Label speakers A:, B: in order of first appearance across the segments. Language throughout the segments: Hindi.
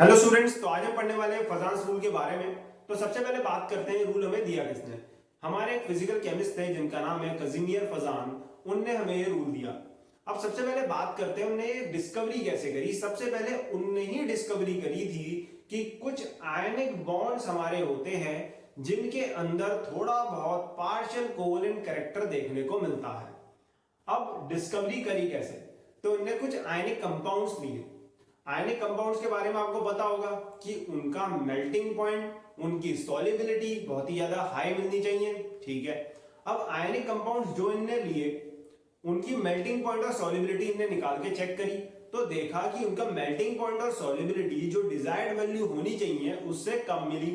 A: हेलो स्टूडेंट्स, तो आज हम पढ़ने वाले हैं फजान्स रूल के बारे में। तो सबसे पहले बात करते हैं रूल हमें दिया किसने। हमारे एक फिजिकल केमिस्ट थे जिनका नाम है काजिमिर फजान। उनने हमें ये रूल दिया। अब सबसे पहले बात करते हैं उन्होंने डिस्कवरी कैसे करी। सबसे पहले उनने ही डिस्कवरी करी थी कि कुछ आयनिक बॉन्ड्स हमारे होते हैं जिनके अंदर थोड़ा बहुत पार्शियल कोवेलेंट कैरेक्टर देखने को मिलता है। अब डिस्कवरी करी कैसे, तो उन्होंने कुछ आयनिक कंपाउंड्स लिए। आयनिक कंपाउंड्स के बारे में आपको पता होगा कि उनका मेल्टिंग पॉइंट, उनकी सॉल्युबिलिटी बहुत ही ज्यादा हाई मिलनी चाहिए। ठीक है, अब आयनिक कंपाउंड्स जो इनने लिए उनकी मेल्टिंग पॉइंट और सॉल्युबिलिटी इनने निकाल के चेक करी, तो देखा कि उनका मेल्टिंग पॉइंट और सॉल्युबिलिटी जो डिजायर्ड वैल्यू होनी चाहिए उससे कम मिली।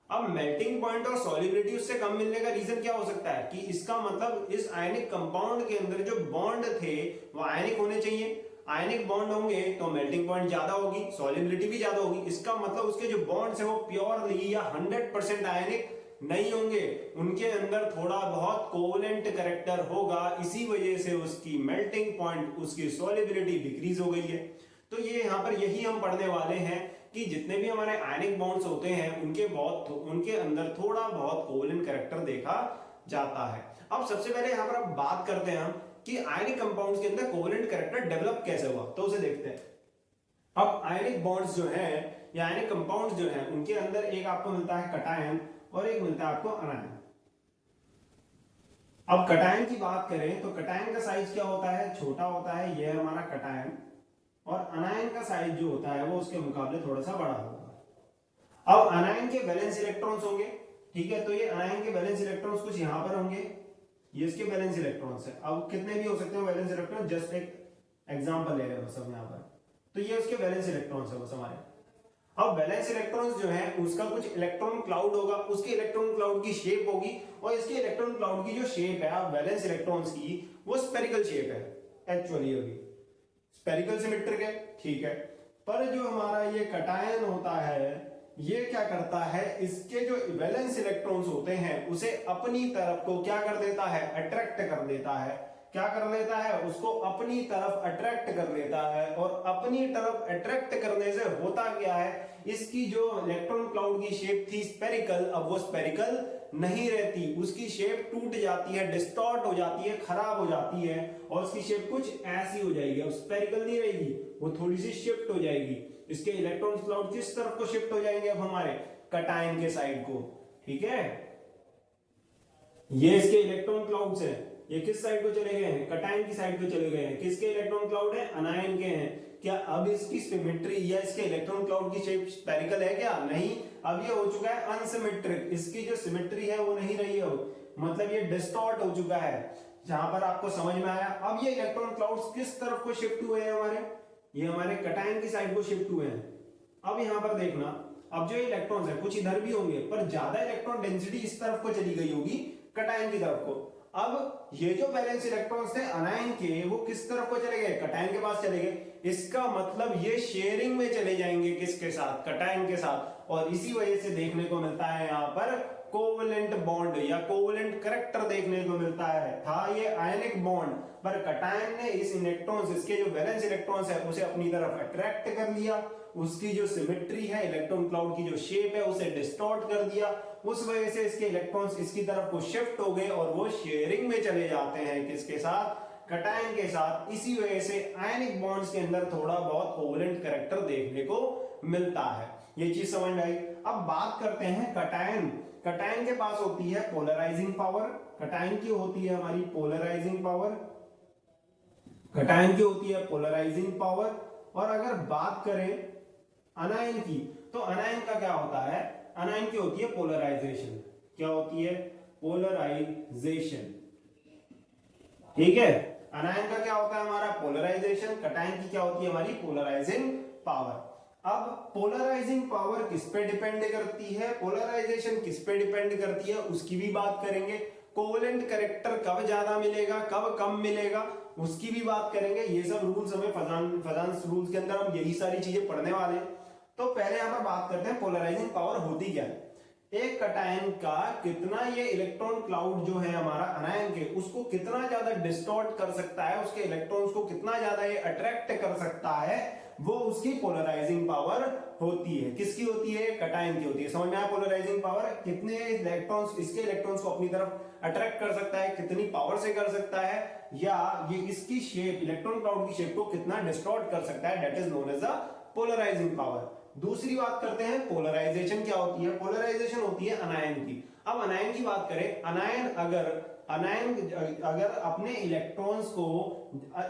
A: अब मेल्टिंग पॉइंट और सॉल्युबिलिटी उससे कम मिलने का रीजन क्या हो सकता है कि इसका मतलब इस आयनिक कंपाउंड के अंदर जो बॉन्ड थे वो आयनिक होने चाहिए। आयनिक बॉन्ड होंगे तो मेल्टिंग पॉइंट ज्यादा होगी, सॉल्युबिलिटी भी ज्यादा होगी। इसका मतलब उसके जो बॉन्ड्स है वो प्योरली या 100% आयनिक नहीं होंगे, उनके अंदर थोड़ा बहुत कोवेलेंट कैरेक्टर होगा। इसी वजह से उसकी मेल्टिंग पॉइंट, उसकी सॉल्युबिलिटी डिक्रीज हो गई है। तो ये यहाँ पर यही हम पढ़ने वाले हैं कि जितने भी हमारे आयनिक बॉन्ड्स होते हैं उनके अंदर थोड़ा बहुत कोवेलेंट कैरेक्टर देखा जाता है। अब सबसे पहले यहाँ पर अब बात करते हैं हम कि आयनिक कंपाउंड्स के अंदर कोवेलेंट कैरेक्टर डेवलप कैसे हुआ, तो उसे देखते हैं। अब आयनिक बॉन्ड्स जो है या आयनिक कंपाउंड्स जो है उनके अंदर एक आपको मिलता है कटायन और एक मिलता है आपको अनायन। अब कटायन की बात करें तो कटायन का साइज क्या होता है, छोटा होता है, यह हमारा कटायन। और अनायन का साइज जो होता है वो उसके मुकाबले थोड़ा सा बड़ा होगा। अब अनायन के वैलेंस इलेक्ट्रॉन्स होंगे, ठीक है, तो ये अनायन के वैलेंस इलेक्ट्रॉन्स कुछ यहां पर होंगे, ये इसके वैलेंस इलेक्ट्रॉन्स है। अब कितने भी हो सकते हैं वैलेंस इलेक्ट्रॉन, जस्ट एक एग्जांपल ले रहे हैं बस हम यहाँ पर। तो ये उसके वैलेंस इलेक्ट्रॉन्स है बस हमारे। अब वैलेंस इलेक्ट्रॉन्स जो है उसका कुछ इलेक्ट्रॉन क्लाउड होगा, उसके इलेक्ट्रॉन क्लाउड की शेप होगी। और इसके इलेक्ट्रॉन क्लाउड की जो शेप है अब वैलेंस इलेक्ट्रॉन्स की, वो स्पेरिकल शेप है एक्चुअली होगी, स्पेरिकल सिमेट्रिक है। ठीक है, पर जो हमारा ये कटायन होता है ये क्या करता है, इसके जो वैलेंस इलेक्ट्रॉन्स होते हैं उसे अपनी तरफ को क्या कर देता है, अट्रैक्ट कर देता है। क्या कर लेता है, उसको अपनी तरफ अट्रैक्ट कर लेता है। और अपनी तरफ अट्रैक्ट करने से होता क्या है, इसकी जो इलेक्ट्रॉन क्लाउड की शेप थी स्पेरिकल, अब वो स्पेरिकल नहीं रहती, उसकी शेप टूट जाती है, डिस्टॉर्ट हो जाती है, खराब हो जाती है और उसकी शेप कुछ ऐसी हो जाएगी। अब स्पेरिकल नहीं रहेगी, वो थोड़ी सी शिफ्ट हो जाएगी। इसके इलेक्ट्रॉन क्लाउड किस तरफ को शिफ्ट हो जाएंगे, अब हमारे कटायन के साइड को। ठीक है, ये इसके इलेक्ट्रॉन क्लाउड्स हैं, ये किस साइड को चले गए हैं, कटायन की साइड को चले गए हैं। किसके इलेक्ट्रॉन क्लाउड है, अनायन के हैं। क्या अब इसकी सिमेट्री या इसके इलेक्ट्रॉन क्लाउड की शेप स्पेरिकल है क्या, नहीं। अब ये हो चुका है अनसिमेट्रिक, इसकी जो सिमेट्री है वो नहीं रही है, मतलब ये डिस्टॉर्ट हो चुका है। जहां पर आपको समझ में आया। अब ये इलेक्ट्रॉन क्लाउड्स किस तरफ को शिफ्ट हुए हैं हमारे, ये हमारे कटायन की साइड को शिफ्ट हुए हैं। अब यहां पर देखना, अब जो इलेक्ट्रॉन्स है कुछ इधर भी होंगे पर ज्यादा इलेक्ट्रॉन डेंसिटी इस तरफ को चली गई होगी, कटायन की तरफ को। अब ये जो वैलेंस इलेक्ट्रॉन्स थे अनायन के, वो किस तरफ को चले गए, कटायन के पास चले गए। इसका मतलब ये शेयरिंग में चले जाएंगे किसके साथ, कटायन के साथ। और इसी वजह से देखने को मिलता है यहाँ पर कोवेलेंट बॉन्ड या कोवेलेंट कैरेक्टर देखने को मिलता है। था ये आयनिक बॉन्ड, पर कटायन ने इस इलेक्ट्रॉन्स, इसके जो वैलेंस इलेक्ट्रॉन्स है उसे अपनी तरफ अट्रैक्ट कर लिया। उसकी जो सिमेट्री है, इलेक्ट्रॉन क्लाउड की जो शेप है उसे डिस्टॉर्ट कर दिया। उस वजह से इसके इलेक्ट्रॉन्स इसकी तरफ को शिफ्ट हो गए और वो शेयरिंग में चले जाते हैं किसके साथ, कटायन के साथ। इसी वजह से आयनिक बॉन्ड्स के अंदर थोड़ा बहुत कोवेलेंट कैरेक्टर देखने को मिलता है। ये चीज समझ में आई। अब बात करते हैं कटायन। कटायन के पास होती है पोलराइजिंग पावर। कटायन की होती है हमारी पोलराइजिंग पावर, कटायन की होती है पोलराइजिंग पावर। और अगर बात करें अनायन की, तो अनायन का क्या होता है, अनायन की होती है पोलराइजेशन। क्या होती है, पोलराइजेशन। ठीक है, अनायन का क्या होता है हमारा पोलराइजेशन, कटायन की क्या होती है हमारी पोलराइजिंग पावर। अब पोलराइजिंग पावर किस पे डिपेंड करती है, पोलराइजेशन किस पे डिपेंड करती है, उसकी भी बात करेंगे। कोवेलेंट कैरेक्टर कब ज्यादा मिलेगा, कब कम मिलेगा, उसकी भी बात करेंगे। ये सब रूल्स हमें फजान्स रूल्स के अंदर हम यही सारी चीजें पढ़ने वाले हैं। तो पहले यहां पर बात करते हैं पोलराइजिंग पावर होती क्या है। एक कटायन का कितना ये इलेक्ट्रॉन क्लाउड जो है हमारा अनायन के, उसको कितना ज्यादा डिस्टॉर्ट कर सकता है, उसके इलेक्ट्रॉन्स को कितना ज्यादा ये अट्रैक्ट कर सकता है, वो उसकी पोलराइजिंग पावर होती है। किसकी होती है? कटायन की होती है। समझ में आया? पोलराइजिंग पावर कितने इलेक्ट्रॉन्स इसके इलेक्ट्रॉन्स को अपनी तरफ अट्रैक्ट कर सकता है, कितनी पावर से कर सकता है, या ये इसकी शेप, इलेक्ट्रॉन क्लाउड की शेप को कितना डिस्टॉर्ट कर सकता है, that is known as the polarising power. दूसरी बात करते हैं पोलराइजेशन क्या होती है। पोलराइजेशन होती है अनायन की। अब अनायन की बात करें, अनायन अगर अपने इलेक्ट्रॉन्स को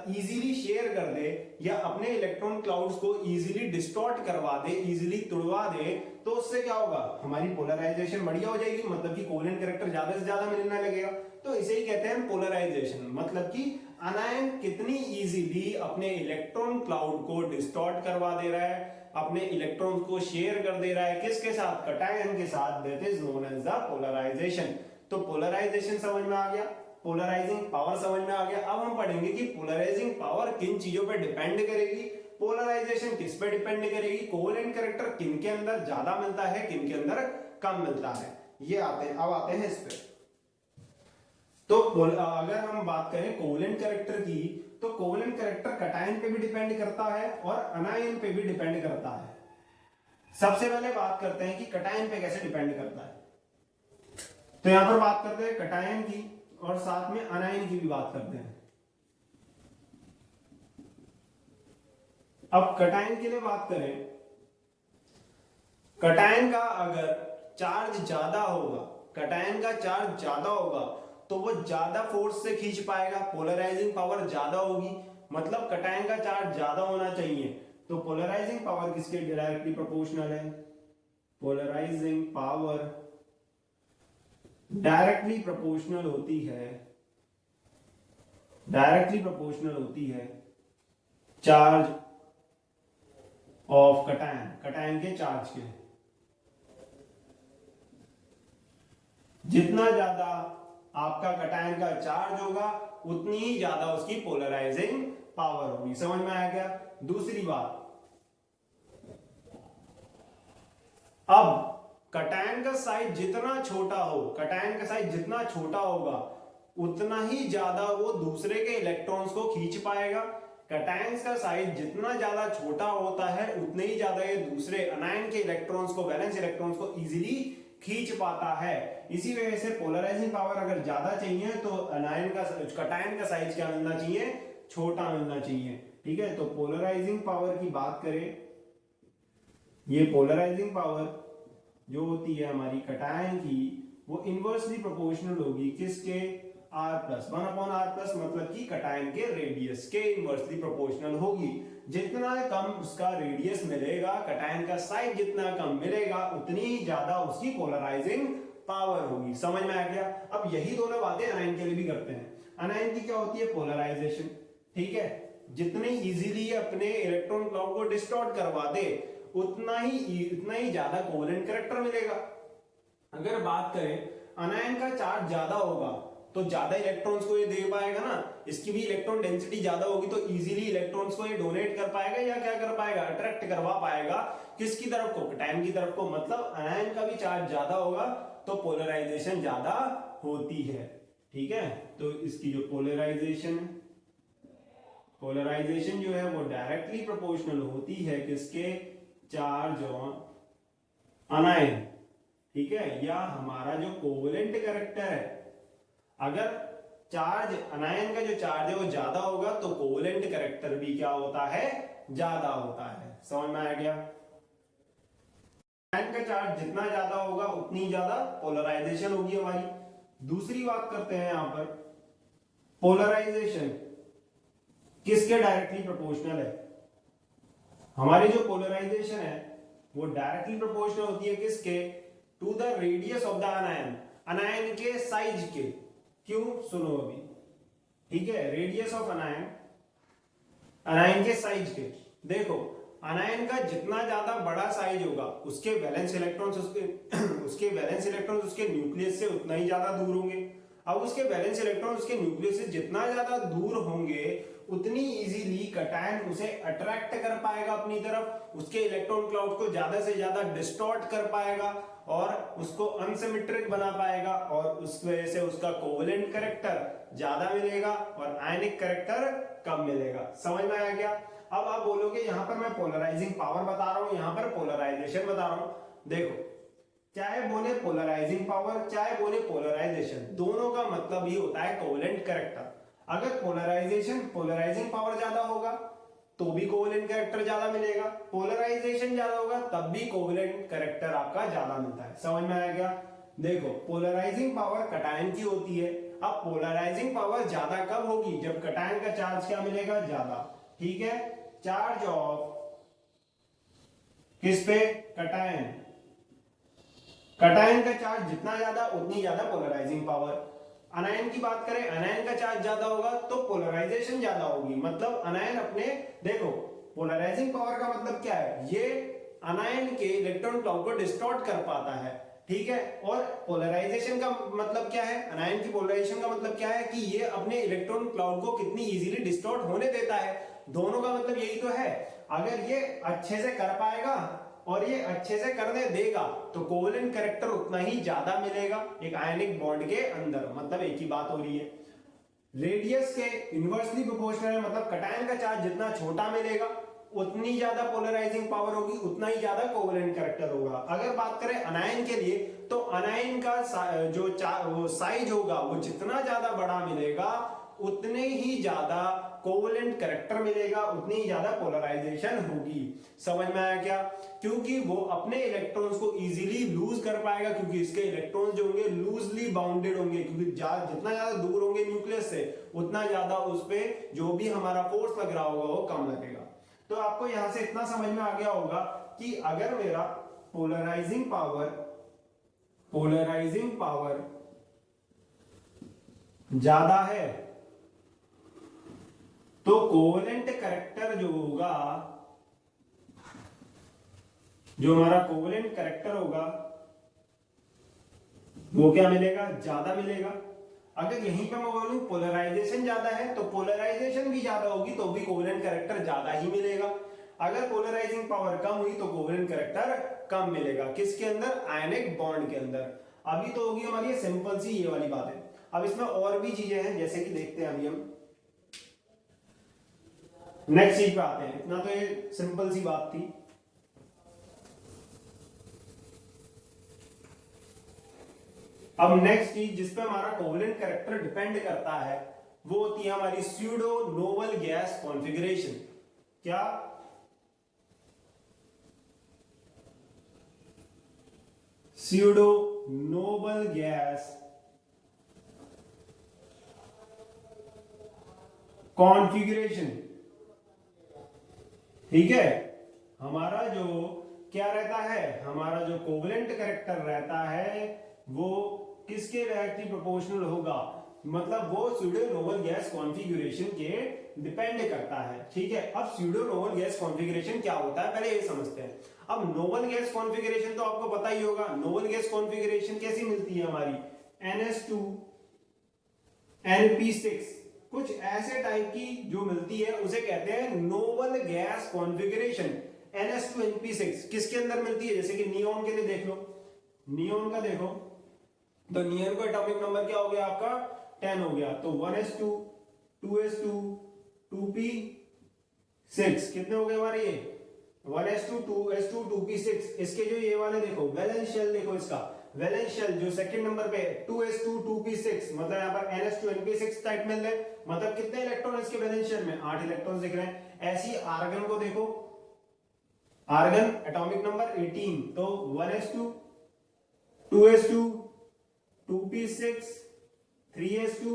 A: इजीली शेयर कर दे या अपने इलेक्ट्रॉन क्लाउड्स को इजीली डिस्टॉर्ट करवा दे, इजीली तुड़वा दे, तो उससे क्या होगा? हमारी पोलराइजेशन बढ़िया हो जाएगी, मतलब कि कोवेलेंट कैरेक्टर ज्यादा से ज्यादा मिलने लगेगा। तो इसे ही कहते हैं पोलराइजेशन। मतलब कि अनायन कितनी इजीली अपने इलेक्ट्रॉन क्लाउड को डिस्टॉर्ट करवा दे रहा है, अपने इलेक्ट्रॉन्स को शेयर कर दे रहा है, किसके साथ? कटायन के साथ। That is known as the polarisation. तो पोलराइजेशन समझ में आ गया, पोलराइजिंग पावर समझ में आ गया। अब हम पढ़ेंगे कि पोलराइजिंग पावर किन चीजों पर डिपेंड करेगी, पोलराइजेशन किस पे डिपेंड करेगी, कोवेलेंट कैरेक्टर किन के अंदर ज्यादा मिलता है, किन के अंदर कम मिलता है। ये आते हैं, अब आते हैं इस पे। तो अगर हम बात करें कोवेलेंट कैरेक्टर की, तो कोवेलेंट कैरेक्टर कटायन पे भी डिपेंड करता है और अनायन पे भी डिपेंड करता है। सबसे पहले बात करते हैं कि कटायन पे कैसे डिपेंड करता है। तो यहां पर बात करते हैं कटायन की और साथ में अनायन की भी बात करते हैं। अब कटायन के लिए बात करें, कटायन का अगर चार्ज ज्यादा होगा, कटायन का चार्ज ज्यादा होगा तो वो ज्यादा फोर्स से खींच पाएगा, पोलराइजिंग पावर ज्यादा होगी। मतलब कटायन का चार्ज ज्यादा होना चाहिए, तो पोलराइजिंग पावर किसके डायरेक्टली प्रोपोर्शनल है? पोलराइजिंग पावर डायरेक्टली प्रोपोर्शनल होती है, डायरेक्टली प्रोपोर्शनल होती है चार्ज ऑफ कटायन, कटायन के चार्ज के। जितना ज्यादा आपका कटायन का चार्ज होगा उतनी ही ज्यादा उसकी पोलराइजिंग पावर होगी। समझ में आया क्या? दूसरी बात, अब कटायन का साइज जितना छोटा हो, कटायन का साइज जितना छोटा होगा उतना ही ज्यादा वो दूसरे के इलेक्ट्रॉन्स को खींच पाएगा। कटायन का साइज जितना ज्यादा छोटा होता है उतने ही ज्यादा ये दूसरे अनायन के इलेक्ट्रॉन्स को, वैलेंस इलेक्ट्रॉन्स को इजीली खींच पाता है। इसी वजह से पोलराइजिंग पावर अगर ज्यादा चाहिए तो अनायन का, कटायन का साइज क्या मिलना चाहिए? छोटा मिलना चाहिए। ठीक है, तो पोलराइजिंग पावर की बात करें, ये पोलराइजिंग पावर जो होती है हमारी कटायन की, वो इनवर्सली प्रोपोर्शनल होगी किसके? R प्लस 1/R प्लस, मतलब कि कटायन के रेडियस के इनवर्सली प्रोपोर्शनल होगी। जितना कम उसका रेडियस मिलेगा, कटायन का साइज जितना कम मिलेगा, उतनी ही ज्यादा उसकी पोलराइजिंग पावर होगी। समझ में आ गया? अब यही दोनों बातें अनायन के लिए भी करते हैं। अनायन की क्या होती है? पोलराइजेशन। ठीक है, जितनी इजीली अपने इलेक्ट्रॉन क्लाउड को डिस्टॉर्ट करवा दे उतना ही ज्यादा कोवेलेंट कैरेक्टर मिलेगा। अगर बात करें अनायन का चार्ज ज्यादा होगा तो ज्यादा इलेक्ट्रॉन्स को ये दे पाएगा ना, इसकी भी इलेक्ट्रॉन डेंसिटी ज्यादा होगी तो इजीली इलेक्ट्रॉन्स को ये डोनेट कर पाएगा या क्या कर पाएगा? अट्रैक्ट करवा पाएगा। किसकी तरफ को? कटायन की तरफ को। मतलब अनायन का भी चार्ज ज्यादा होगा तो पोलराइजेशन ज्यादा होती है। ठीक है, तो इसकी जो पोलराइजेशन जो है वो डायरेक्टली प्रोपोर्शनल होती है किसके? Charge on अनायन। ठीक है, या हमारा जो कोवेलेंट कैरेक्टर है, अगर चार्ज अनायन का जो चार्ज है वो ज्यादा होगा तो कोवेलेंट कैरेक्टर भी क्या होता है? ज्यादा होता है। समझ में आ गया? अनायन का चार्ज जितना ज्यादा होगा उतनी ज्यादा पोलराइजेशन होगी हमारी। दूसरी बात करते हैं यहां पर, पोलराइजेशन किसके डायरेक्टली प्रोपोर्शनल है? हमारी जो पोलराइजेशन है वो डायरेक्टली प्रोपोर्शनल होती है किसके? To the radius of the anion, anion के साइज के। क्यों? सुनो अभी। ठीक है, रेडियस ऑफ अनायन, अनायन के साइज के। देखो, अनायन का जितना ज्यादा बड़ा साइज होगा उसके वैलेंस इलेक्ट्रॉन्स उसके न्यूक्लियस से उतना ही ज्यादा दूर होंगे। अब उसके वैलेंस इलेक्ट्रॉन उसके न्यूक्लियस से जितना ज्यादा दूर होंगे उतनी इजीली कटायन उसे अट्रैक्ट कर पाएगा अपनी तरफ, उसके इलेक्ट्रॉन क्लाउड को ज्यादा से ज्यादा डिस्टॉर्ट कर पाएगा और उसको अनसिमेट्रिक बना पाएगा और उस वजह से उसका कोवेलेंट कैरेक्टर ज्यादा मिलेगा और आयनिक कैरेक्टर कम मिलेगा। समझ में आ गया? अब आप बोलोगे यहाँ पर मैं पोलराइजिंग पावर बता रहा हूं, यहाँ पर पोलराइजेशन बता रहा हूं। देखो, चाहे बोले पोलराइजिंग पावर चाहे बोले पोलराइजेशन, दोनों का मतलब ही होता है कोवेलेंट कैरेक्टर। अगर पोलराइजिंग पावर ज्यादा होगा तो भी कोवेलेंट कैरेक्टर ज्यादा मिलेगा, पोलराइजेशन ज्यादा होगा तब भी कोवेलेंट कैरेक्टर आपका ज्यादा मिलता है। समझ में आया क्या? देखो, पोलराइजिंग पावर कटायन की होती है। अब पोलराइजिंग पावर ज्यादा कब होगी? जब कटायन का चार्ज क्या मिलेगा? ज्यादा। ठीक है, चार्ज ऑफ किस पे? कटायन। कटायन का चार्ज जितना ज्यादा उतनी ज्यादा पोलराइजिंग पावर। अनायन की बात करें, अनायन का चार्ज ज्यादा होगा तो पोलराइजेशन ज्यादा होगी। मतलब अनायन अपने, देखो पोलराइजिंग पावर का मतलब क्या है? ये अनायन के इलेक्ट्रॉन क्लाउड को डिस्टॉर्ट कर पाता है। ठीक है, और पोलराइजेशन का मतलब क्या है? अनायन की पोलराइजेशन का मतलब क्या है? कि ये अपने इलेक्ट्रॉन क्लाउड को कितनी इजीली डिस्टॉर्ट होने देता है। दोनों का मतलब यही तो है। अगर ये अच्छे से कर पाएगा और ये अच्छे से करने देगा तो कोवेलेंट कैरेक्टर उतना ही ज्यादा मिलेगा एक आयनिक बॉन्ड के अंदर। मतलब एक ही बात हो रही है। रेडियस के इनवर्सली प्रोपोर्शनल है, मतलब कटायन का चार्ज जितना छोटा मिलेगा उतनी ज्यादा पोलराइजिंग पावर होगी, उतना ही ज्यादा कोवेलेंट कैरेक्टर होगा। अगर बात करें अनायन के लिए तो अनायन का जो साइज होगा वो जितना ज्यादा बड़ा मिलेगा उतने ही ज्यादा कोवेलेंट कैरेक्टर मिलेगा, उतनी ही ज्यादा पोलराइजेशन होगी। समझ में आया क्या? क्योंकि वो अपने इलेक्ट्रॉन्स को इजीली लूज कर पाएगा, क्योंकि इसके इलेक्ट्रॉन्स जो होंगे लूजली बाउंडेड होंगे, क्योंकि जितना ज्यादा दूर होंगे न्यूक्लियस से उतना ज्यादा उस पर जो भी हमारा फोर्स लग रहा होगा वो कम लगेगा। तो आपको यहां से इतना समझ में आ गया होगा कि अगर मेरा पोलराइजिंग पावर ज्यादा है तो कोवेलेंट कैरेक्टर जो होगा, जो हमारा कोवेलेंट कैरेक्टर होगा वो क्या मिलेगा? ज्यादा मिलेगा। अगर यहीं पे मैं बोलूं पोलराइजेशन ज्यादा है तो पोलराइजेशन भी ज्यादा होगी तो भी कोवेलेंट कैरेक्टर ज्यादा ही मिलेगा। अगर पोलराइजिंग पावर कम हुई तो कोवेलेंट कैरेक्टर कम मिलेगा। किसके अंदर? आयनिक बॉन्ड के अंदर। अभी तो होगी हमारी सिंपल सी ये वाली बात है। अब इसमें और भी चीजें हैं, जैसे कि देखते हैं अभी हम नेक्स्ट चीज पे आते हैं। इतना तो ये सिंपल सी बात थी। अब नेक्स्ट चीज जिस पे हमारा कोवेलेंट कैरेक्टर डिपेंड करता है वो होती है हमारी स्यूडो नोबल गैस कॉन्फ़िगरेशन। क्या? Pseudo Nobel gas configuration. ठीक है, हमारा जो क्या रहता है, हमारा जो कोवेलेंट कैरेक्टर रहता है वो किसके डायरेक्टली प्रोपोर्शनल होगा? मतलब वो स्यूडो नोबल गैस कॉन्फ़िगरेशन के डिपेंड करता है। ठीक है, अब स्यूडो नोबल गैस कॉन्फ़िगरेशन क्या होता है पहले ये समझते हैं। अब नोबल गैस कॉन्फ़िगरेशन तो आपको पता ही होगा। नोबल गैस कॉन्फ़िगरेशन कैसी मिलती है हमारी? NH2 NP6 कुछ ऐसे टाइप की जो मिलती है उसे कहते हैं Nobel gas configuration. NH2 NP6 किसके अंदर मिलती है? जैसे कि नियोन के लिए देख लो, नियोन का देखो तो नियोन का एटॉमिक नंबर क्या हो गया आपका? 10 हो गया। तो 1s2 2s2 2p6 कितने हो गए हमारे? ये 1s2 2s2 2p6। इसके जो ये वाले देखो वैलेंस शेल, देखो इसका वैलेंस शेल जो सेकंड नंबर पे 2s2 2p6, मतलब यहाँ पर NH2 NP6 टाइप मिल रहे। मतलब कितने इलेक्ट्रॉन इसके वैलेंस शेल में? 8 इलेक्ट्रॉन दिख रहे हैं। ऐसी आर्गन को देखो, आर्गन एटॉमिक नंबर 18, तो 1s2 2s2 2p6 3s2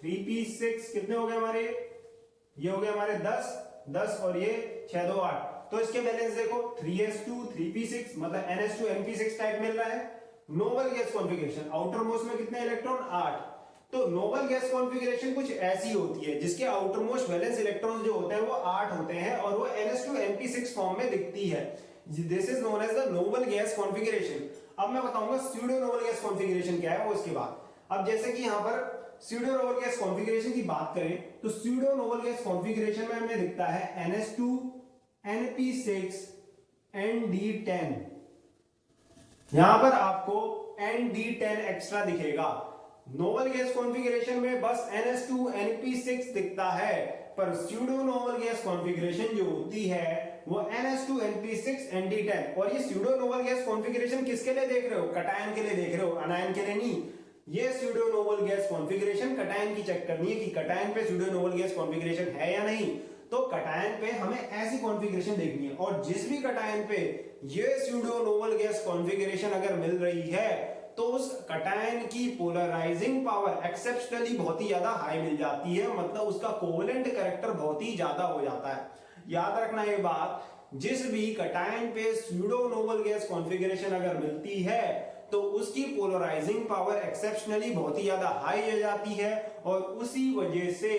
A: 3p6 कितने हो गए हमारे? ये हो गए हमारे 10 और ये 6 2 8। तो इसके बैलेंस देखो 3s2 3p6, मतलब NH2 NP6 टाइप मिल रहा है। Nobel gas configuration outer most में कितने इलेक्ट्रॉन? 8। तो नोबल गैस कॉन्फ़िगरेशन कुछ ऐसी होती है जिसके आउटर मोस्ट वैलेंस इलेक्ट्रॉन्स जो होते हैं वो 8 होते हैं और वो NH2 NP6 फॉर्म में दिखती है। This is known as the noble gas configuration. अब मैं बताऊंगा स्यूडो नोबल गैस कॉन्फ़िगरेशन क्या है वो इसके बाद। अब जैसे कि यहां पर स्यूडो नोबल गैस कॉन्फ़िगरेशन की बात करें तो स्यूडो नोबल गैस कॉन्फ़िगरेशन में हमें दिखता है NH2 NP6 ND10। यहां पर आपको ND10 एक्स्ट्रा दिखेगा। नोबल गैस कॉन्फ़िगरेशन में बस NH2NP6 दिखता है, पर स्यूडो नोबल गैस कॉन्फ़िगरेशन जो होती है वो NH2NP6ND10। और ये स्यूडो नोबल गैस कॉन्फ़िगरेशन किसके लिए देख रहे हो? कटायन के लिए देख रहे हो, अनायन के लिए नहीं। ये pseudo Nobel gas configuration cation की चेक करनी है कि कटायन पे स्यूडो नोबल गैस कॉन्फ़िगरेशन है या नहीं। तो कटायन पे हमें ऐसी कॉन्फ़िगरेशन देखनी है, और जिस भी कटायन पे ये स्यूडो नोबल गैस कॉन्फ़िगरेशन अगर मिल रही है तो उस कटायन की पोलराइजिंग पावर एक्सेप्शनली बहुत ही ज्यादा हाई मिल जाती है, मतलब उसका कोवेलेंट कैरेक्टर बहुत ही ज्यादा हो जाता है। याद रखना ये बात, जिस भी कटायन पे स्यूडो नोबल गैस कॉन्फ़िगरेशन अगर मिलती है तो उसकी पोलराइजिंग पावर एक्सेप्शनली बहुत ही ज्यादा हाई हो जाती है, और उसी वजह से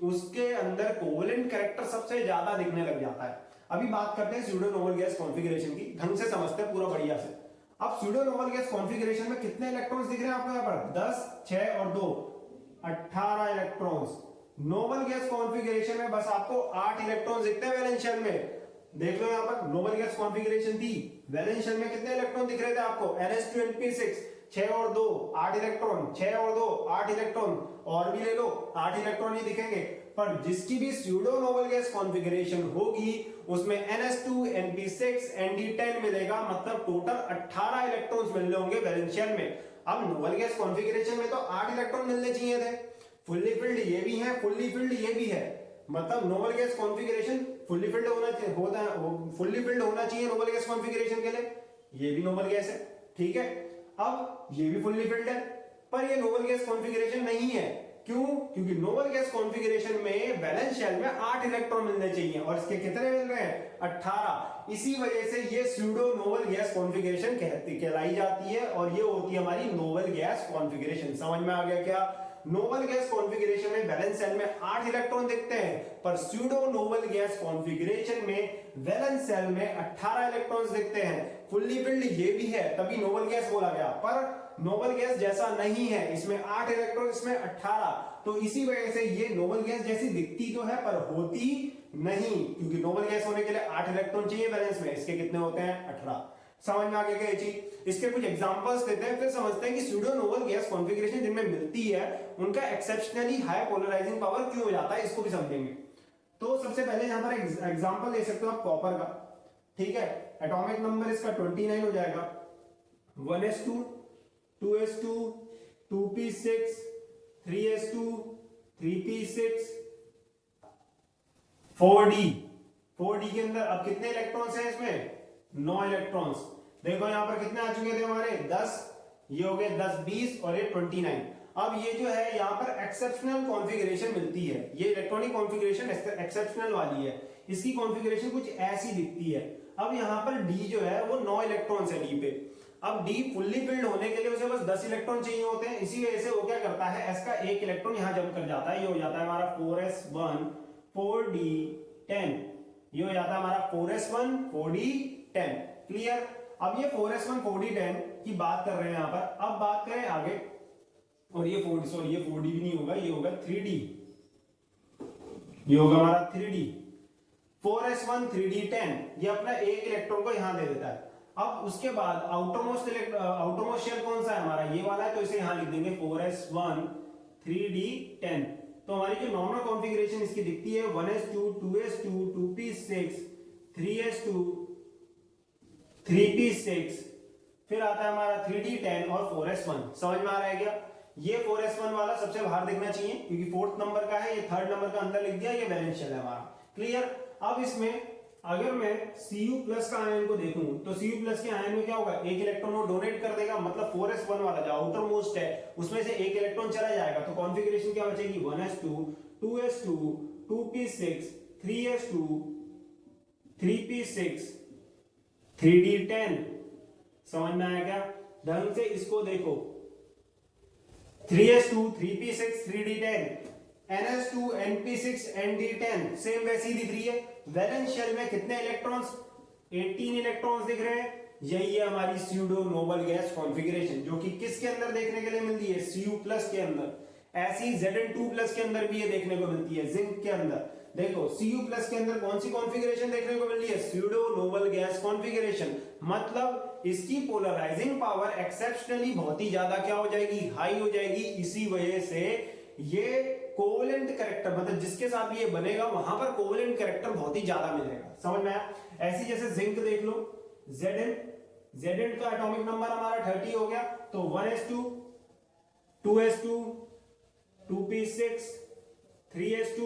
A: उसके अंदर कोवेलेंट कैरेक्टर सबसे ज्यादा दिखने लग जाता है। अभी बात करते हैं स्यूडो नोबल गैस कॉन्फ़िगरेशन की, ढंग से समझते हैं पूरा बढ़िया से। अब स्यूडो नोबल गैस कॉन्फ़िगरेशन में कितने इलेक्ट्रॉन्स दिख रहे हैं आपको? यहाँ पर 10, 6 और 2, 18 इलेक्ट्रॉन्स। नोबल गैस कॉन्फ़िगरेशन में बस आपको 8 इलेक्ट्रॉन्स दिखते हैं वैलेंस शेल में। देख लो यहाँ पर नोबल गैस कॉन्फ़िगरेशन थी, वैलेंस शेल में कितने इलेक्ट्रॉन दिख रहे थे आपको? NH2NP6, 6 और 2 8 इलेक्ट्रॉन, 6 और 2 8 इलेक्ट्रॉन, और भी ले लो 8 इलेक्ट्रॉन ही दिखेंगे। पर जिसकी भी स्यूडो नोबल गैस कॉन्फ़िगरेशन होगी उसमें NH2NP6ND10 मिलेगा, मतलब टोटल 18 इलेक्ट्रॉन्स मिल रहे होंगे वैलेंस शेल में। अब नोबल गैस कॉन्फ़िगरेशन में तो 8 इलेक्ट्रॉन मिलने चाहिए थे, फुल्ली फिल्ड ये भी है, फुल्ली फिल्ड ये भी है, मतलब Nobel gas configuration fully filled fully filled होना चाहिए नोबल गैस कॉन्फ़िगरेशन के लिए। ये भी नोबल गैस है, ठीक है। अब ये भी फुल्ली फिल्ड है, पर ये नोबल गैस कॉन्फ़िगरेशन नहीं है। क्यों? क्योंकि नोबल गैस कॉन्फ़िगरेशन में वैलेंस शेल में 8 इलेक्ट्रॉन मिलने चाहिए, और इसके कितने मिल रहे हैं? 18। इसी वजह से ये स्यूडो नोबल गैस कॉन्फ़िगरेशन कहलाई जाती है, और ये होती है हमारी नोबल गैस कॉन्फ़िगरेशन। समझ में आ गया क्या? नोबल गैस कॉन्फ़िगरेशन में वैलेंस शेल में 8 इलेक्ट्रॉन दिखते हैं, पर स्यूडो नोबल गैस कॉन्फ़िगरेशन में वैलेंस शेल में 18 इलेक्ट्रॉन्स दिखते हैं। फुल्ली फिल्ड ये भी है, तभी नोबल गैस बोला गया, पर नोबल गैस जैसा नहीं है, इसमें 8 इलेक्ट्रॉन, इसमें 18। तो इसी वजह से ये नोबल गैस जैसी दिखती तो है पर होती नहीं, क्योंकि नोबल गैस होने के लिए 8 इलेक्ट्रॉन चाहिए वैलेंस में, इसके कितने होते हैं? 18। समझ में आ गया क्या चीज? इसके कुछ एग्जांपल्स देते हैं, फिर समझते हैं कि स्यूडो नोबल गैस कॉन्फ़िगरेशन जिनमें मिलती है उनका एक्सेप्शनली हाई पोलराइजिंग पावर क्यों हो जाता है, इसको भी समझेंगे। तो सबसे पहले यहां पर एग्जांपल ले सकते हो आप कॉपर का, ठीक है। एटॉमिक नंबर इसका 29 हो जाएगा। 1s2, 2s2, 2p6, 3s2, 3p6, 4d। 4d के अंदर अब कितने इलेक्ट्रॉन्स हैं इसमें? 9 इलेक्ट्रॉन्स। देखो यहां पर कितने आ चुके थे हमारे? 10, ये हो गए 10, 20 और ये 29। अब ये जो है यहाँ पर एक्सेप्शनल कॉन्फ़िगरेशन मिलती है, ये इलेक्ट्रॉनिक कॉन्फ़िगरेशन एक्सेप्शनल वाली है, इसकी कॉन्फ़िगरेशन कुछ ऐसी दिखती है। अब यहाँ पर D जो है वो 9 इलेक्ट्रॉन्स है D पे। अब D फुल्ली फिल्ड होने के लिए उसे बस 10 इलेक्ट्रॉन चाहिए होते हैं, इसी वजह से वो क्या करता है, S का एक इलेक्ट्रॉन यहाँ जंप कर जाता है, ये हो जाता है हमारा 4s1 4d10, ये हो जाता है हमारा 4s1 4d10। क्लियर? अब ये 4s1 4d10 की बात कर रहे हैं यहाँ पर। अब बात करें आगे, और ये 4d भी नहीं होगा, ये होगा 3d, ये होगा हमारा 3d। 4s1 3d10 ये अपना एक इलेक्ट्रॉन को यहां दे देता है। अब उसके बाद आउटरमोस्ट शेल कौन सा है हमारा? ये वाला है, तो इसे यहां लिख देंगे 4s1 3d10। तो हमारी जो नॉर्मल कॉन्फ़िगरेशन इसकी दिखती है 1s2 2s2 2p6 3s2 3p6, फिर आता है हमारा 3d10 और 4s1। समझ में आ रहा है क्या? ये 4s1 वाला सबसे बाहर दिखना चाहिए क्योंकि 4th नंबर का है, ये 3rd नंबर का अंदर लिख दिया, ये वैलेंस शेल है हमारा। क्लियर? अब इसमें अगर मैं Cu+ का आयन को देखूं तो Cu+ के आयन में क्या होगा? एक इलेक्ट्रॉन वो डोनेट कर देगा, मतलब 4s1 वाला जो आउटर मोस्ट है उसमें से एक इलेक्ट्रॉन चला जाएगा, तो कॉन्फ़िगरेशन क्या बचेगी? 1s2 2s2 2p6 3s2 3p6 3d10। समझ में आया क्या? ढंग से इसको देखो, 3s2 3p6 3d10 NH2 NP6 ND10 same वैसी दिख रही है। वैलेंस शेल में कितने इलेक्ट्रॉन्स? 18 इलेक्ट्रॉन्स दिख रहे हैं। यही है हमारी स्यूडो नोबल गैस कॉन्फ़िगरेशन, जो कि किसके अंदर देखने के लिए मिलती है? Cu+ के अंदर। ऐसी Zn2+ के अंदर भी ये देखने को मिलती है, जिंक के अंदर। देखो Cu प्लस के अंदर कौन सी कॉन्फ़िगरेशन देखने को मिल रही है, स्यूडो नोबल गैस कॉन्फ़िगरेशन, मतलब इसकी पोलराइजिंग पावर एक्सेप्शनली बहुत ही ज्यादा क्या हो जाएगी, हाई हो जाएगी। इसी वजह से ये कोवेलेंट कैरेक्टर, मतलब जिसके साथ ये बनेगा वहां पर कोवेलेंट कैरेक्टर बहुत ही ज्यादा मिलेगा। समझ में आया? ऐसी जैसे जिंक देख लो, Zn का एटॉमिक नंबर हमारा 30 हो गया, तो 1s2 2s2 2p6 3s2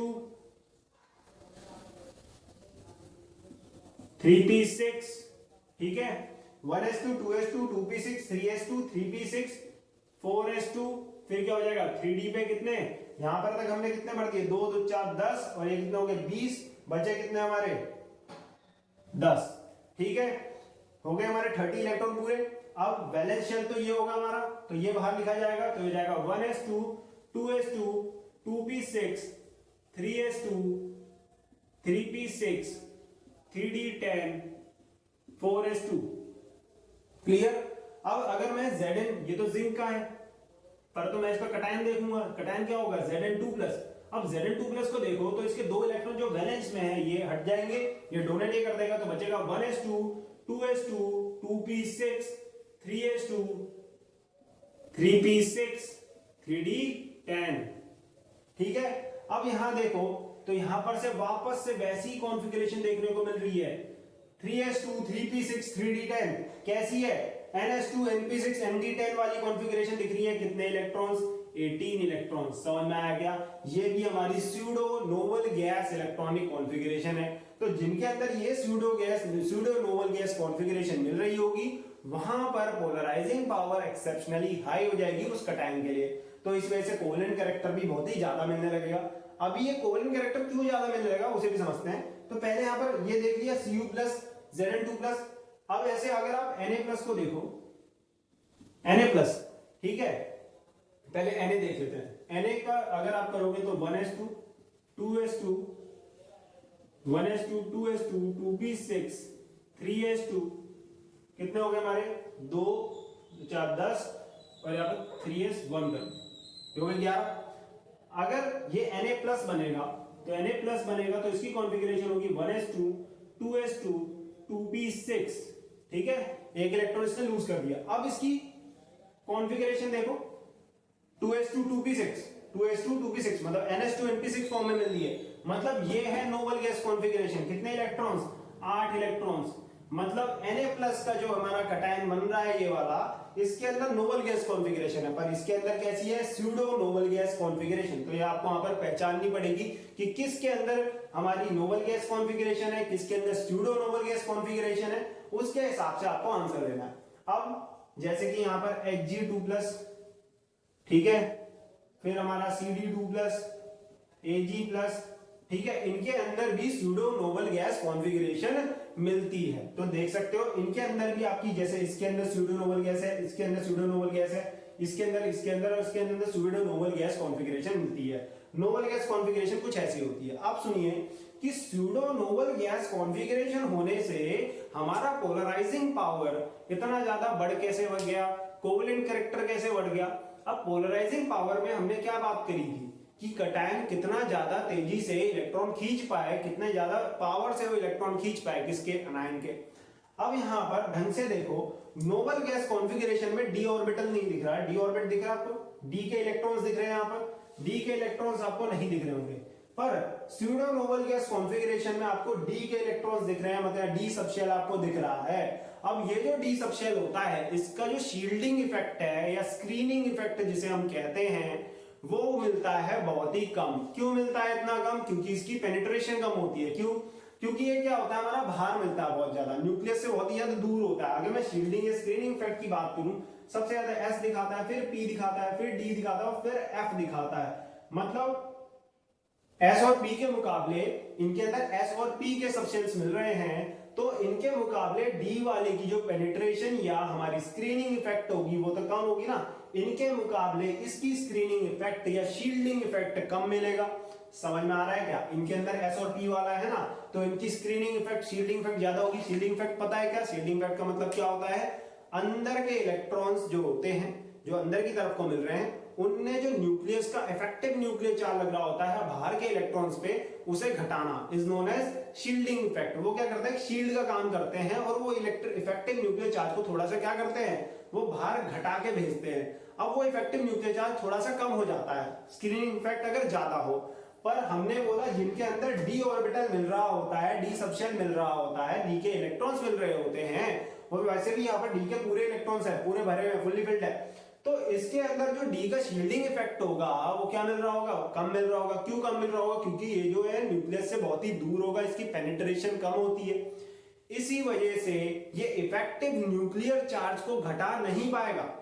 A: 3p6, ठीक है, 1s2 2s2 2p6 3s2 3p6 4s2, फिर क्या हो जाएगा 3d पे कितने, यहां पर तक हमने कितने बढ़ दिए, 2 2 4 10 और ये कितने हो गए 20, बचे कितने हमारे 10, ठीक है, हो गए हमारे 30 इलेक्ट्रॉन पूरे। अब वैलेंस शेल तो ये होगा हमारा, तो ये बाहर लिखा जाएगा, तो ये जाएगा 1s2 2s2 2p6 3s2 3p6 3d10 4s2, clear. अब अगर मैं Zn, ये तो जिंक का है, पर तो मैं इस पर कटायन देखूंगा, कटायन क्या होगा Zn2+। अब Zn2+ को देखो तो इसके दो इलेक्ट्रॉन जो वैलेंस में है ये हट जाएंगे, ये डोनेट ये कर देगा, तो बचेगा 1s2 2s2 2p6 3s2 3p6 3d10, ठीक है। अब यहां देखो तो यहां पर से वापस से वैसी कॉन्फ़िगरेशन देखने को मिल रही है, 3s2 3p6 3d10 कैसी है, ns2 np6 nd10 वाली कॉन्फ़िगरेशन दिख रही है। कितने इलेक्ट्रॉन्स, 18 इलेक्ट्रॉन्स। समझ में आया क्या? ये भी हमारी pseudo noble gas electronic configuration है। तो जिनके अंदर ये स्यूडो नोबल गैस कॉन्फ़िगरेशन मिल रही होगी वहां पर पोलराइजिंग पावर एक्सेप्शनली हाई हो जाएगी उस कटायन के लिए, तो इस वजह से कोवेलेंट कैरेक्टर भी बहुत ही ज्यादा मिलने लगेगा। अभी ये कोवेलेंट कैरेक्टर क्यों ज्यादा मिलने लगेगा उसे भी समझते हैं। तो पहले यहां पर ये देख लिया Cu+ Zn2+। अब ऐसे अगर आप Na+ को देखो, Na+, ठीक है, पहले Na देख लेते हैं। Na का अगर आप करोगे तो 1s2 2s2 1s2 2s2 2p6 3s2, कितने हो गए हमारे 2 4 10 और यहाँ पर 3s1 कर हो गए 11। अगर ये Na+ बनेगा तो Na+ बनेगा तो इसकी कॉन्फ़िगरेशन होगी 1s2 2s2 2p6, ठीक है, एक इलेक्ट्रॉन इसने लूज कर दिया। अब इसकी कॉन्फ़िगरेशन देखो 2s2 2p6 2s2 2p6, मतलब ns2 np6 फॉर्म में मिल रही है, मतलब ये है नोबल गैस कॉन्फ़िगरेशन। कितने इलेक्ट्रॉन्स, 8 इलेक्ट्रॉन्स, मतलब Na+ का जो हमारा कटायन बन रहा है ये वाला, इसके अंदर नोबल गैस कॉन्फ़िगरेशन है, पर इसके अंदर कैसी है, स्यूडो नोबल गैस कॉन्फ़िगरेशन। तो ये आपको वहां पर पहचाननी पड़ेगी कि किसके अंदर हमारी नोबल गैस कॉन्फ़िगरेशन है, किसके अंदर स्यूडो नोबल गैस कॉन्फ़िगरेशन है, उसके हिसाब से आपको आंसर देना है। अब जैसे कि यहां पर Hg2+, ठीक है, फिर हमारा Cd2+, Ag+, ठीक है, इनके अंदर भी स्यूडो नोबल गैस कॉन्फ़िगरेशन मिलती है। तो देख सकते हो इनके अंदर भी आपकी, जैसे इसके अंदर स्यूडो नोबल गैस है, इसके अंदर स्यूडो नोबल गैस है, इसके अंदर और इसके अंदर स्यूडो नोबल गैस कॉन्फ़िगरेशन मिलती है। नोबल गैस कॉन्फ़िगरेशन कुछ ऐसी होती है। आप सुनिए कि स्यूडो नोबल गैस कॉन्फ़िगरेशन होने से हमारा पोलराइजिंग पावर इतना ज्यादा बढ़ कैसे बढ़ गया, कोवेलेंट कैरेक्टर कैसे बढ़ गया। अब पोलराइजिंग पावर में हमने क्या बात करी थी कि कटायन कितना ज्यादा तेजी से इलेक्ट्रॉन खींच पाए, कितने ज्यादा पावर से वो इलेक्ट्रॉन खींच पाए, किसके, अनायन के। अब यहां पर ढंग से देखो, नोबल गैस कॉन्फ़िगरेशन में d ऑर्बिटल नहीं दिख रहा है, d ऑर्बिट दिख रहा है आपको, d के इलेक्ट्रॉन्स दिख रहे हैं, यहां पर d के इलेक्ट्रॉन्स आपको नहीं दिख रहे होंगे, पर स्यूडो नोबल गैस कॉन्फ़िगरेशन में आपको d के इलेक्ट्रॉन्स दिख रहे हैं, मतलब d सबशेल आपको दिख रहा है। अब ये जो d सबशेल होता है, इसका जो शील्डिंग इफेक्ट है या स्क्रीनिंग इफेक्ट जिसे हम कहते हैं, वो मिलता है बहुत ही कम। क्यों मिलता है इतना कम? क्योंकि इसकी पेनिट्रेशन कम होती है। क्यों? क्योंकि ये क्या होता है, हमारा बाहर मिलता है बहुत ज्यादा, न्यूक्लियस से बहुत ही ज्यादा दूर होता है। अगर मैं शील्डिंग या स्क्रीनिंग इफेक्ट की बात करूं, सबसे ज्यादा S दिखाता है, फिर P दिखाता है, फिर D दिखाता है, फिर F दिखाता है। मतलब S और P के मुकाबले इनके अंदर S और P के सबशेल्स मिल रहे हैं, तो इनके मुकाबले D वाले की जो पेनिट्रेशन या हमारी स्क्रीनिंग इफेक्ट होगी वो तो कम होगी ना, इनके मुकाबले इसकी स्क्रीनिंग इफेक्ट या शील्डिंग इफेक्ट कम मिलेगा। समझ में आ रहा है क्या? इनके अंदर S और P वाला है ना, तो इनकी स्क्रीनिंग इफेक्ट, शील्डिंग इफेक्ट ज्यादा होगी। शील्डिंग इफेक्ट पता है क्या? शील्डिंग इफेक्ट का मतलब क्या होता है, अंदर के इलेक्ट्रॉन्स जो होते हैं, जो अंदर की तरफ को मिल रहे हैं, उनने जो न्यूक्लियस का इफेक्टिव न्यूक्लियर चार्ज लग रहा होता है बाहर के इलेक्ट्रॉन्स पे, उसे घटाना is known as shielding effect. वो क्या करते हैं, शील्ड का काम करते हैं और वो इफेक्टिव न्यूक्लियर चार्ज को थोड़ा सा क्या करते हैं, वो बाहर घटा के भेजते हैं। अब वो इफेक्टिव न्यूक्लियर चार्ज थोड़ा सा कम हो जाता है स्क्रीनिंग इफेक्ट अगर ज्यादा हो। पर हमने बोला जिनके अंदर डी ऑर्बिटल मिल रहा होता है, डी सबशेल मिल रहा होता है, डी के इलेक्ट्रॉन्स मिल रहे होते हैं, और वैसे भी यहाँ पर डी के पूरे इलेक्ट्रॉन्स है, पूरे भरे हुए फुल्ली फिल्ड है, तो इसके अंदर जो डी का शील्डिंग इफेक्ट होगा वो क्या मिल रहा होगा, कम मिल रहा होगा। क्यों कम मिल रहा होगा, क्योंकि ये जो है न्यूक्लियस से बहुत ही दूर होगा, इसकी पेनिट्रेशन कम होती है। इसी वजह से ये इफेक्टिव न्यूक्लियर चार्ज को घटा नहीं पाएगा।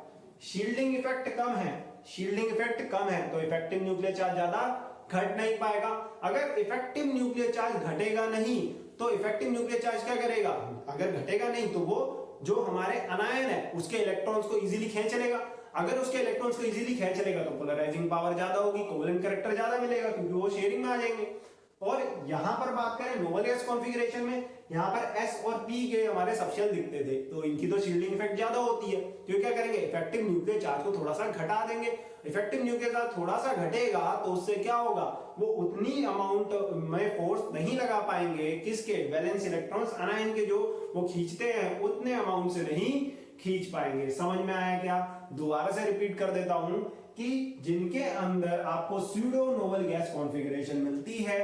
A: शील्डिंग इफेक्ट कम है, शील्डिंग इफेक्ट कम है तो इफेक्टिव न्यूक्लियर चार्ज ज्यादा घट नहीं पाएगा। अगर इफेक्टिव न्यूक्लियर चार्ज घटेगा नहीं तो इफेक्टिव न्यूक्लियर चार्ज क्या करेगा, अगर घटेगा नहीं तो वो जो हमारे अनायन है उसके इलेक्ट्रॉन्स को इजीली खींच लेगा। अगर उसके इलेक्ट्रॉन्स को इजीली खींच लेगा तो पोलराइजिंग पावर ज्यादा होगी, कोवेलेंट कैरेक्टर ज्यादा मिलेगा क्योंकि वो शेयरिंग में आ जाएंगे। और यहां पर बात करें नोबल गैस कॉन्फ़िगरेशन में, यहां पर S और P के हमारे सबशेल दिखते थे तो इनकी तो शील्डिंग इफेक्ट ज्यादा होती है, तो क्या करेंगे, इफेक्टिव न्यूक्लियर चार्ज को थोड़ा सा घटा देंगे। इफेक्टिव न्यूक्लियर चार्ज थोड़ा सा घटेगा तो उससे क्या होगा, वो उतनी अमाउंट में फोर्स नहीं लगा पाएंगे, किसके, वैलेंस इलेक्ट्रॉन्स अनायन के जो वो खींचते हैं उतने अमाउंट से नहीं खींच पाएंगे। समझ में आया क्या? दोबारा से रिपीट कर देता हूं कि जिनके अंदर आपको स्यूडो नोबल गैस कॉन्फ़िगरेशन मिलती है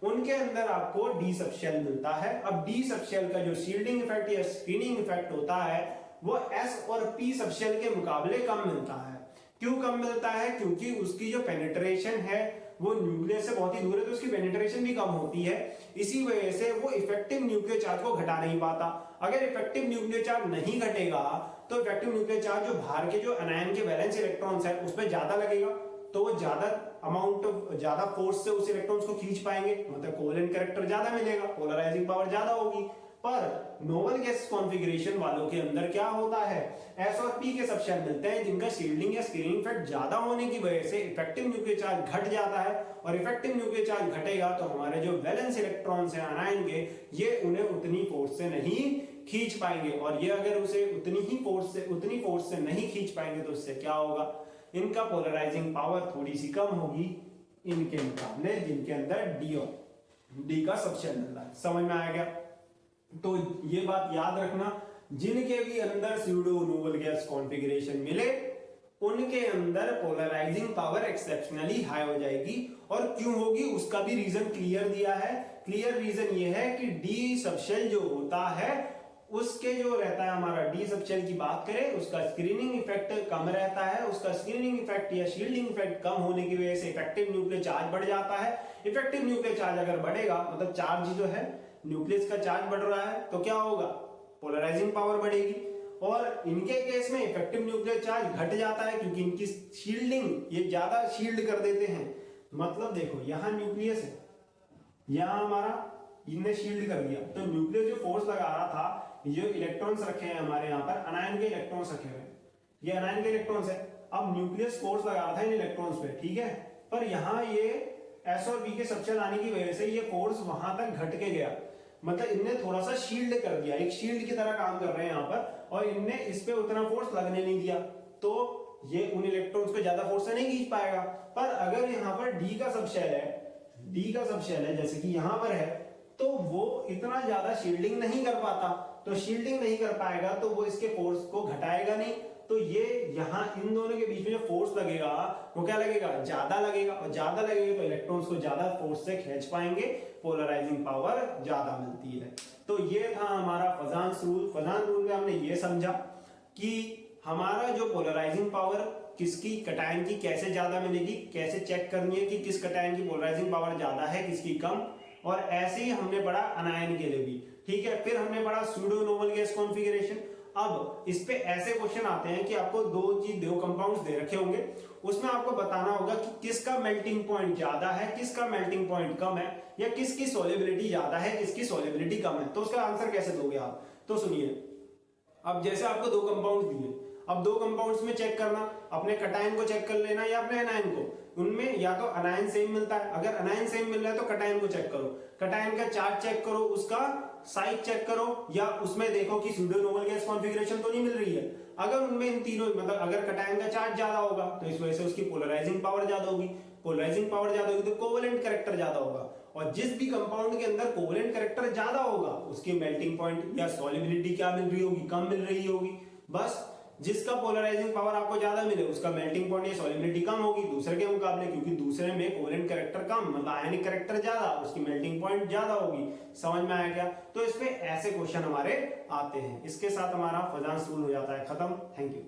A: उनके अंदर आपको डी सबशेल मिलता है। अब डी सबशेल का जो शील्डिंग इफेक्ट या स्क्रीनिंग इफेक्ट होता है वो एस और पी सबशेल के मुकाबले कम मिलता है। क्यों कम मिलता है? क्योंकि उसकी जो पेनिट्रेशन है वो न्यूक्लियस से बहुत ही दूर है तो उसकी पेनिट्रेशन भी कम होती है। इसी वजह से वो इफेक्टिव न्यूक्लियर चार्ज को घटा नहीं पाता। अगर इफेक्टिव न्यूक्लियर चार्ज नहीं घटेगा तो इफेक्टिव न्यूक्लियर चार्ज जो बाहर के जो अनायन के वैलेंस इलेक्ट्रॉन्स है उसमें ज्यादा लगेगा, तो वो ज्यादा अमाउंट ज्यादा फोर्स से उस इलेक्ट्रॉन्स को खींच पाएंगे, मतलब कोवेलेंट कैरेक्टर ज्यादा मिलेगा, पोलराइजिंग पावर ज्यादा होगी। पर नोबल गैस कॉन्फ़िगरेशन वालों के अंदर क्या होता है, एस और पी के सबशेल मिलते हैं जिनका शील्डिंग या स्क्रीनिंग इफेक्ट ज्यादा होने की वजह से इफेक्टिव न्यूक्लियर चार्ज घट जाता है। और इफेक्टिव न्यूक्लियर चार्ज घटेगा तो हमारे जो वैलेंस इलेक्ट्रॉन्स हैं अनायन के, ये उन्हें उतनी फोर्स से नहीं खींच पाएंगे। और ये अगर उसे उतनी फोर्स से नहीं खींच पाएंगे तो उससे क्या होगा, इनका पोलराइजिंग पावर थोड़ी सी कम होगी इनके मुकाबले जिनके अंदर डी का सबशेल मिल रहा है। समझ में आ गया? तो ये बात याद रखना, जिनके भी अंदर स्यूडो नोबल गैस कॉन्फ़िगरेशन मिले उनके अंदर पोलराइजिंग पावर एक्सेप्शनली हाई हो जाएगी। और क्यों होगी उसका भी रीजन क्लियर दिया है। क्लियर रीजन ये है कि डी सबशेल जो होता है उसके जो रहता है, हमारा डी सबशेल की बात करें उसका स्क्रीनिंग इफेक्ट कम रहता है। उसका स्क्रीनिंग इफेक्ट या शील्डिंग इफेक्ट कम होने की वजह से इफेक्टिव न्यूक्लियर चार्ज बढ़ जाता है। इफेक्टिव न्यूक्लियर चार्ज अगर बढ़ेगा मतलब चार्ज जो है न्यूक्लियस का चार्ज बढ़ रहा है तो क्या होगा, पोलराइजिंग पावर बढ़ेगी। और इनके केस में इफेक्टिव न्यूक्लियर चार्ज घट जाता है क्योंकि इनकी शील्डिंग, ये ज्यादा शील्ड कर देते हैं। मतलब देखो यहां न्यूक्लियस है, यहां हमारा इनने शील्ड कर दिया तो न्यूक्लियस जो फोर्स लगा रहा था, ये इलेक्ट्रॉन्स रखे हैं हमारे यहाँ पर, अनायन के इलेक्ट्रॉन्स रखे हुए हैं, ये अनायन के इलेक्ट्रॉन्स है। अब न्यूक्लियस फोर्स लगा रहा था इन इलेक्ट्रॉन्स पे, ठीक है, पर यहाँ ये एस और बी के सबशेल आने की वजह से ये फोर्स वहां तक घट के गया, मतलब इनने थोड़ा सा शील्ड कर दिया, एक शील्ड की तरह काम कर रहे हैं यहाँ पर, और इनने इस पे उतना फोर्स लगने नहीं दिया तो ये उन इलेक्ट्रॉन्स पे ज्यादा फोर्स से नहीं खींच पाएगा। पर अगर यहाँ पर डी का सबशेल है जैसे कि यहाँ पर है, तो वो इतना ज्यादा शील्डिंग नहीं कर पाता, तो शील्डिंग नहीं कर पाएगा तो वो इसके फोर्स को घटाएगा नहीं, तो ये यहाँ इन दोनों के बीच में जो फोर्स लगेगा वो क्या लगेगा, ज्यादा लगेगा, और ज्यादा लगेगा तो इलेक्ट्रॉन्स को ज्यादा फोर्स से खींच पाएंगे, पोलराइजिंग पावर ज्यादा मिलती है। तो ये था हमारा फजान्स रूल। फजान्स रूल में हमने ये समझा कि हमारा जो पोलराइजिंग पावर किसकी कटायन की कैसे ज्यादा मिलेगी, कैसे चेक करनी है कि किस कटायन की पोलराइजिंग पावर ज्यादा है किसकी कम, और ऐसे ही हमने पढ़ा अनायन के लिए भी, ठीक है। फिर हमने पढ़ा स्यूडो नोबल गैस कॉन्फ़िगरेशन। अब इस पे ऐसे क्वेश्चन आते हैं कि आपको दो कंपाउंड्स दे रखे होंगे, उसमें आपको बताना होगा कि किसका मेल्टिंग पॉइंट ज्यादा है, किसका मेल्टिंग पॉइंट कम है, या किसकी सोलेबिलिटी ज्यादा है, किसकी सोलेबिलिटी कम है। तो उसका आंसर कैसे दोगे आप? तो सुनिए, अब जैसे आपको दो कंपाउंड्स दिए, अब दो कंपाउंड्स में चेक करना, अपने कटायन को चेक कर लेना या अपने अनायन को। उनमें या तो अनायन सेम मिलता है, अगर अनायन सेम मिल रहा है तो कटायन को चेक करो, कटायन का चार्ज चेक करो, उसका साइज चेक करो, या उसमें देखो कि सूडो नोबल गैस कॉन्फ़िगरेशन तो नहीं मिल रही है। अगर उनमें इन तीनों मतलब अगर कटायन का चार्ज ज्यादा होगा तो इस वजह से उसकी पोलराइजिंग पावर ज्यादा होगी, पोलराइजिंग पावर ज्यादा होगी तो कोवेलेंट कैरेक्टर ज्यादा होगा, और जिस भी कंपाउंड के अंदर कोवेलेंट कैरेक्टर ज्यादा होगा उसकी मेल्टिंग पॉइंट या सॉल्युबिलिटी क्या मिल रही होगी, कम मिल रही होगी। बस जिसका पोलराइजिंग पावर आपको ज्यादा मिले उसका मेल्टिंग पॉइंट या सॉल्युबिलिटी कम होगी दूसरे के मुकाबले, क्योंकि दूसरे में कोवेलेंट कैरेक्टर कम मतलब आयनिक कैरेक्टर ज्यादा, उसकी मेल्टिंग पॉइंट ज्यादा होगी। समझ में आया क्या? तो इसमें ऐसे क्वेश्चन हमारे आते हैं। इसके साथ हमारा फजांस रूल हो जाता है खत्म। Thank you.